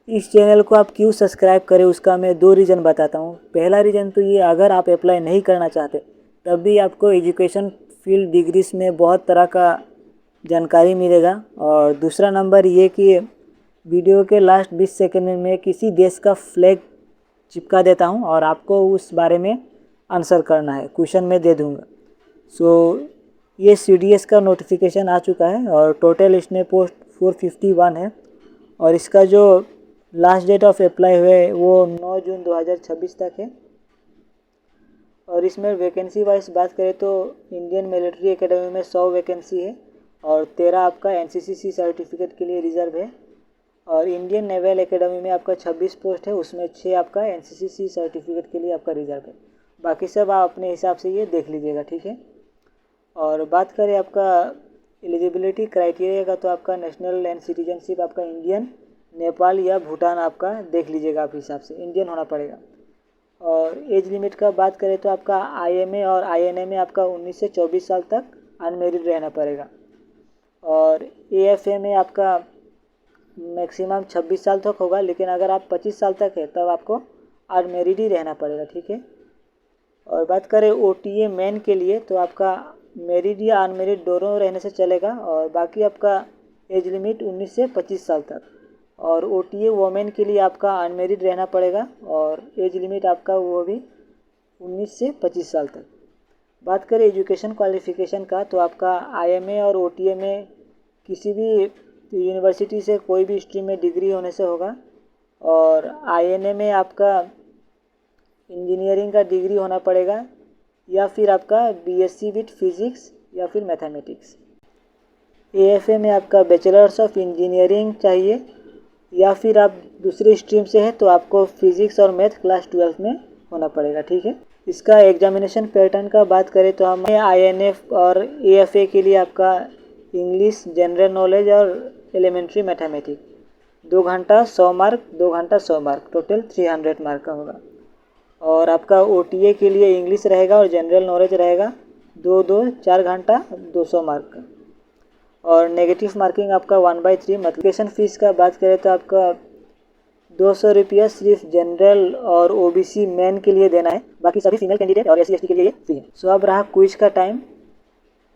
इस चैनल को आप क्यों सब्सक्राइब करें उसका मैं 2 रीज़न बताता हूँ। पहला रीज़न तो ये, अगर आप अप्लाई नहीं करना चाहते तब भी आपको एजुकेशन फील्ड डिग्रीज में बहुत तरह का जानकारी मिलेगा। और दूसरा नंबर ये कि वीडियो के लास्ट 20 सेकंड में किसी देश का फ्लैग चिपका देता हूँ और आपको उस बारे में आंसर करना है, क्वेश्चन मैं दे दूँगा। ये CDS का नोटिफिकेशन आ चुका है और टोटल इसमें पोस्ट 451 है और इसका जो लास्ट डेट ऑफ अप्लाई हुए वो 9 जून 2026 तक है। और इसमें वैकेंसी वाइज बात करें तो इंडियन मिलिट्री एकेडमी में 100 वैकेंसी है और 13 आपका NCCC सर्टिफिकेट के लिए रिजर्व है। और इंडियन नेवल एकेडमी में आपका 26 पोस्ट है, उसमें 6 आपका NCCC सर्टिफिकेट के लिए आपका रिजर्व है। बाकी सब आप अपने हिसाब से ये देख लीजिएगा, ठीक है। और बात करें आपका एलिजिबिलिटी क्राइटेरिया का, तो आपका नेशनल एंड सिटीजनशिप आपका इंडियन, नेपाल या भूटान आपका देख लीजिएगा, आप हिसाब से इंडियन होना पड़ेगा। और एज लिमिट का बात करें तो आपका IMA और INA में आपका 19 से 24 साल तक अनमेरिड रहना पड़ेगा। और AFA में आपका मैक्सिमम 26 साल तक होगा, लेकिन अगर आप 25 साल तक है तब आपको अनमेरिड ही रहना पड़ेगा, ठीक है। और बात करें OTA मैन के लिए तो आपका मेरिड या अनमेरिड दोनों रहने से चलेगा। और बाकी आपका एज लिमिट 19 से 25 साल तक। और OTA वोमेन के लिए आपका अनमेरिड रहना पड़ेगा और एज लिमिट आपका वो भी 19 से 25 साल तक। बात करें एजुकेशन क्वालिफिकेशन का तो आपका IMA और OTA में किसी भी यूनिवर्सिटी से कोई भी स्ट्रीम में डिग्री होने से होगा। और INA में आपका इंजीनियरिंग का डिग्री होना पड़ेगा या फिर आपका BSc विथ फिजिक्स या फिर मैथमेटिक्स। AFA में आपका बैचलर्स ऑफ इंजीनियरिंग चाहिए या फिर आप दूसरी स्ट्रीम से हैं तो आपको फिजिक्स और मैथ क्लास 12 में होना पड़ेगा, ठीक है। इसका एग्जामिनेशन पैटर्न का बात करें तो हमें INF और AFA के लिए आपका इंग्लिश, जनरल नॉलेज और एलिमेंट्री मैथमेटिक्स 2 घंटा 100 मार्क, 2 घंटा 100 मार्क, टोटल 300 मार्क का होगा। और आपका OTA के लिए इंग्लिश रहेगा और जनरल नॉलेज रहेगा 4 घंटा 200 मार्क का। और नेगेटिव मार्किंग आपका 1/3। एप्लीकेशन फ़ीस का बात करें तो आपका 200 रुपया सिर्फ जनरल और OBC मैन के लिए देना है, बाकी सभी फीमेल कैंडिडेट और SC ST के लिए ये फ्री है। सो अब रहा क्विज का टाइम।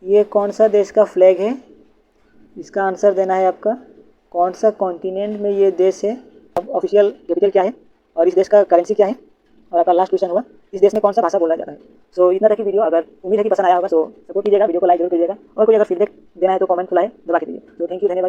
ये कौन सा देश का फ्लैग है, इसका आंसर देना है आपका। कौन सा कॉन्टिनेंट में ये देश है, अब ऑफिशियल कैपिटल क्या है और इस देश का करेंसी क्या है। और आपका लास्ट क्वेश्चन हुआ, इस देश में कौन सा भाषा बोला जाता है। सो इतना तक की वीडियो, अगर उम्मीद है कि पसंद आया होगा, सो सपोर्ट कीजिएगा, वीडियो को लाइक जरूर कीजिएगा और कोई अगर फीडबैक देना है तो कमेंट खुला है, दबा के दीजिए। तो थैंक यू, धन्यवाद।